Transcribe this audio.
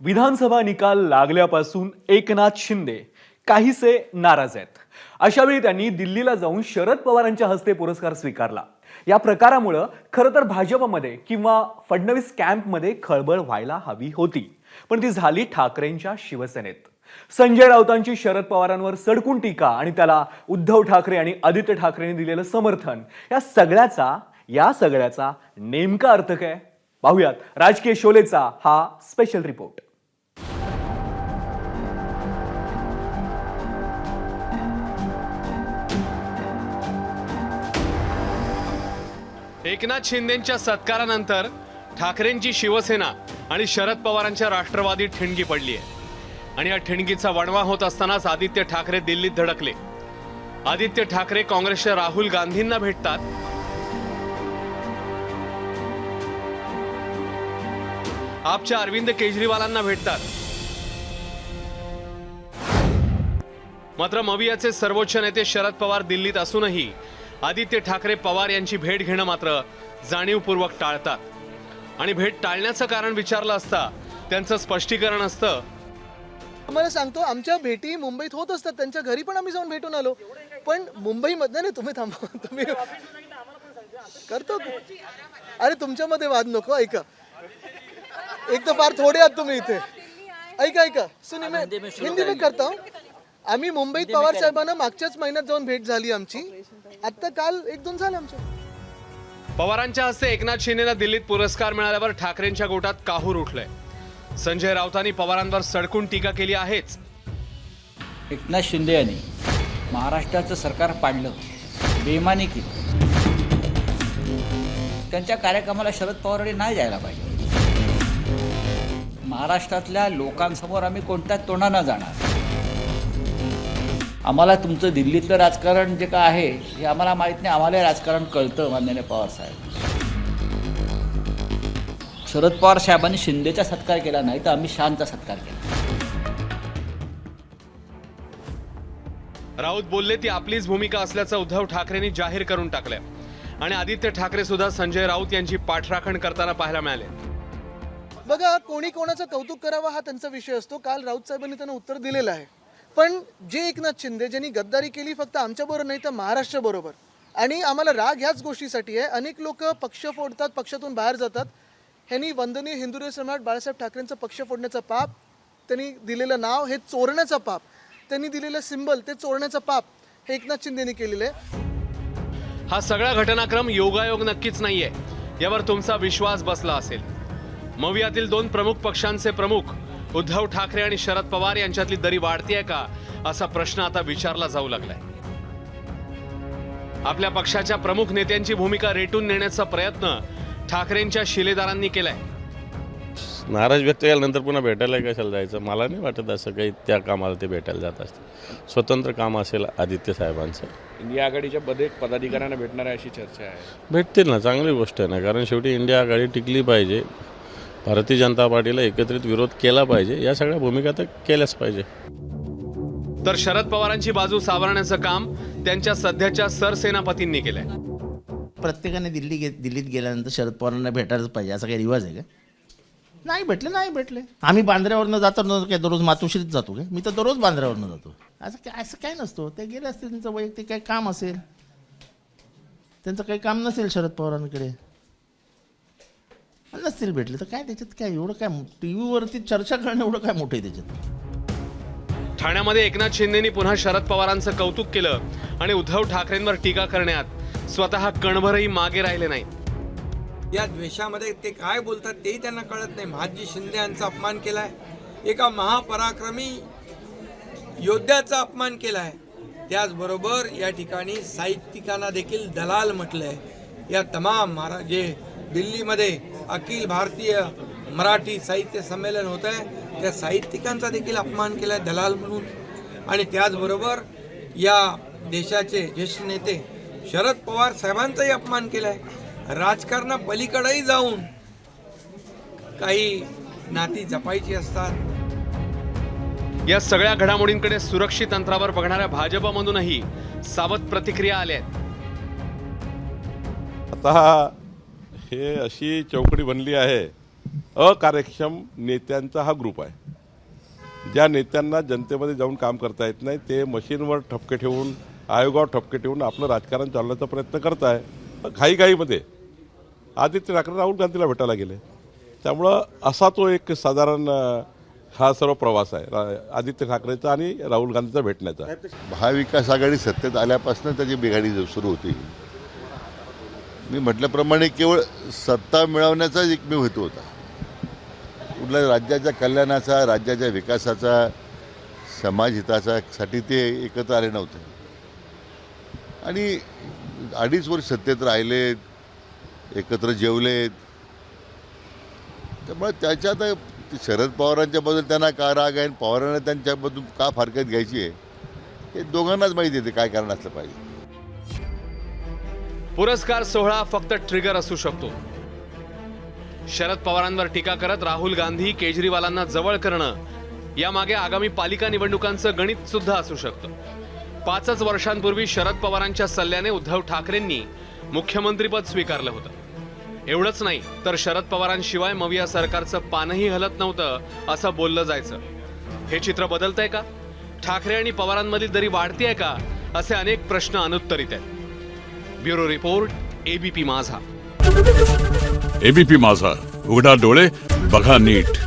विधानसभा निकाल लागल्यापासून एकनाथ शिंदे काहीसे नाराज आहेत। अशावेळी त्यांनी दिल्लीला जाऊन शरद पवारांच्या हस्ते पुरस्कार स्वीकारला। या प्रकारामुळे खरं तर भाजपमध्ये किंवा फडणवीस कॅम्पमध्ये खळबळ व्हायला हवी होती, पण ती झाली ठाकरेंच्या शिवसेनेत। संजय राऊतांची शरद पवारांवर सडकून टीका आणि त्याला उद्धव ठाकरे आणि आदित्य ठाकरेंनी दिलेलं समर्थन, या सगळ्याचा नेमका अर्थ काय? पाहूयात राजकीय शोलेचा हा स्पेशल रिपोर्ट। एकनाथ शिंदेंच्या सत्कारानंतर ठाकरेंची शिवसेना आणि शरद पवारांच्या राष्ट्रवादी ठिणगी पडली आहे आणि या ठिणगीचा वणवा होत असतानाच आदित्य ठाकरे दिल्लीत धडकले। आदित्य ठाकरे काँग्रेसच्या राहुल गांधींना भेटतात, आपच्या अरविंद केजरीवालांना भेटतात। मात्र मवियाचे सर्वोच्च नेते शरद पवार दिल्लीत असूनही आदित्य ठाकरे पवार यांची भेट घेणं मात्र जाणीवपूर्वक टाळतात आणि भेट टाळण्याचं कारण विचारलं असता त्यांचं स्पष्टीकरण असतं, मला सांगतो आमच्या भेटी मुंबईत होत असतात, त्यांच्या घरी पण आम्ही जाऊन भेटून आलो, पण मुंबईमध्ये नाही। तुम्ही थांबा, तुम्ही करतो। अरे तुमच्यामध्ये वाद नको, ऐका, एक तर फार थोडे आहात तुम्ही इथे, ऐका सुनिए, मैं हिंदी में करता हूँ। आम्ही मुंबईत पवार साहेबांना मागच्याच महिन्यात जाऊन भेट झाली आमची, आता काल 1-2 झाले आमच्या। पवारांच्या हस्ते एकनाथ शिंदेंना दिल्लीत पुरस्कार मिळाल्यावर ठाकरेंच्या गोटात काहूर उठलंय। संजय राऊतांनी पवारांवर सडकून टीका केली आहेच। एकनाथ शिंदे यांनी महाराष्ट्राचं सरकार पाडलं, बेईमानी केली। त्यांच्या कार्यक्रमाला शरद पवारांनी नाही जायला पाहिजे। महाराष्ट्रातल्या लोकांसमोर आम्ही कोणत्या तोंडानं जाणार? आम्हाला तुमचं दिल्लीतलं राजकारण जे काय आहे हे आम्हाला माहीत नाही, आम्हाला राजकारण कळतं माननीय पवार साहेब। शरद पवार साहेबांनी शिंदेचा सत्कार केला नाही तर अमित शहांचा सत्कार केला। राऊत बोलले ती आपलीच भूमिका असल्याचं उद्धव ठाकरेंनी जाहीर करून टाकलंय आणि आदित्य ठाकरे सुद्धा संजय राऊत यांची पाठराखण करताना पाहायला मिळाले। बघा, कोणी कोणाचं कौतुक करावं हा त्यांचा विषय असतो। काल राऊत साहेबांनी त्यांना उत्तर दिलेलं आहे, पण जे एकनाथ शिंदे ज्यांनी गद्दारी केली फक्त आमच्याबरोबर नाही तर महाराष्ट्र बरोबर, आणि आम्हाला राग ह्याच गोष्टीसाठी आहे। अनेक लोक पक्ष फोडतात, पक्षातून बाहेर जातात। ह्यांनी वंदनीय हिंदुराव सम्राट बाळासाहेब ठाकरेंचं पक्ष फोडण्याचं पाप, त्यांनी दिलेलं नाव हे चोरण्याचं पाप, त्यांनी दिलेलं सिंबल ते चोरण्याचं पाप हे एकनाथ शिंदेनी केलेलं आहे। हा सगळा घटनाक्रम योगायोग नक्कीच नाहीये, यावर तुमचा विश्वास बसला असेल। मवियातील 2 प्रमुख पक्षांचे प्रमुख उद्धव ठाकरे आणि शरद पवार यांच्यातली दरी वाढतीये का, असा प्रश्न आता विचारला जाऊ लागलाय। आपल्या पक्षाच्या प्रमुख नेत्यांची भूमिका रेटून नेण्याचा प्रयत्न ठाकरेंच्या शिलेदारांनी केलाय। नाराज व्यक्त केल्यानंतर पुन्हा भेटायला कशाला जायचं? मला नाही वाटत असं काही त्या कामाला ते भेटायला जात असते। स्वतंत्र काम असेल आदित्य साहेबांचं। इंडिया आघाडीच्या पदाधिकाऱ्यांना भेटणार आहे अशी चर्चा आहे। भेटतील ना, चांगली गोष्ट आहे ना, कारण शेवटी इंडिया आघाडी टिकली पाहिजे, भारतीय जनता पार्टीला एकत्रित विरोध केला पाहिजे, या सगळ्या भूमिका तर केल्याच पाहिजे। तर शरद पवारांची बाजू सावरण्याचं काम त्यांच्या सध्याच्या सरसेनापतींनी केलंय। प्रत्येकाने दिल्लीत गेल्यानंतर शरद पवारांना भेटायलाच पाहिजे असा काही रिवाज आहे का? नाही भेटले। आम्ही बांद्र्यावरनं जातो काय दररोज मातोश्रीत जातो काय? मी तर दररोज बांद्र्यावरनं जातो। असं काय नसतो, ते गेले असतील, त्यांचं वैयक्तिक काही काम असेल, त्यांचं काही काम नसेल शरद पवारांकडे, नसतील भेटले तर काय त्याच्यात काय एवढं काय? टीव्हीवरती चर्चा करणं एवढं काय मोठं आहे त्याच्यात? ठाण्यामध्ये एकनाथ शिंदेंनी पुन्हा शरद पवारांचं कौतुक केलं आणि उद्धव ठाकरेंवर टीका करण्यात स्वतः कणभरही मागे राहिले नाही। या द्वेषामध्ये ते काय बोलतात तेही त्यांना कळत नाही। महादजी शिंदे यांचा अपमान केलाय, एका महापराक्रमी योद्ध्याचा अपमान केलाय, त्याचबरोबर या ठिकाणी साहित्यिकांना देखील दलाल म्हटलंय। या तमाम जे दिल्लीमध्ये अखिल भारतीय मराठी साहित्य संमेलन होत आहे त्या साहित्यिकांचा देखील अपमान केलाय दलाल म्हणून, आणि त्याचबरोबर या देशाचे ज्येष्ठ नेते शरद पवार साहेबांचाही अपमान केलाय। राजकारणापलीकडेही जाऊन काही नाती जपायची असतात। या सगळ्या घडामोडींकडे सुरक्षित अंतरावर बघणाऱ्या भाजपमधूनही सावध प्रतिक्रिया आल्या आहेत। आता हे अशी चौकडी बनली आहे अकार्यक्षम नेत्यांचा हा ग्रुप आहे. ज्या नेत्यांना जनतेमध्ये जाऊन काम करता येत नाही ते मशीनवर ठपके ठेवून, आयोगावर ठपके ठेवून आपलं राजकारण चालवण्याचा प्रयत्न करत आहे. घाईघाईमध्ये आदित्य ठाकरे राहुल गांधीला भेटायला गेले. त्यामुळं असा तो एक साधारण हा सर्व प्रवास आहे आदित्य ठाकरेचा आणि राहुल गांधीचा भेटण्याचा. महाविकास आघाडी सत्तेत आल्यापासून त्याची बिघाडी सुरू होती. मी म्हटल्याप्रमाणे केवळ सत्ता मिळवण्याचाच एकमेव हेतू होता. कुठल्या राज्याच्या कल्याणाचा, राज्याच्या विकासाचा, समाजहिताचा साठी ते एकत्र आले नव्हते. आणि 2.5 वर्ष सत्तेत राहिलेत, एकत्र जेवलेत. त्यामुळे त्याच्यात शरद पवारांच्या बद्दल त्यांना का राग आहे, पवारांना त्यांच्याबद्दल का फारकत घ्यायची आहे, हे दोघांनाच माहिती येते काय कारण असलं पाहिजे. पुरस्कार सोहळा फक्त ट्रिगर असू शकतो. शरद पवारांवर टीका करत राहुल गांधी केजरीवालांना जवळ करणं यामागे आगामी पालिका निवडणुकांचं गणित सुद्धा असू शकतं. 5 वर्षांपूर्वी शरद पवारांच्या सल्ल्याने उद्धव ठाकरेंनी मुख्यमंत्रीपद स्वीकारलं होतं. एवढंच नाही तर शरद पवारांशिवाय मविया सरकारचं पानही हलत नव्हतं असं बोललं जायचं. हे चित्र बदलतंय का? ठाकरे आणि पवारांमधील दरी वाढतीये का? असे अनेक प्रश्न अनुत्तरित आहेत. ब्युरो रिपोर्ट, एबीपी माझा. एबीपी माझा, उघडा डोळे बघा नीट.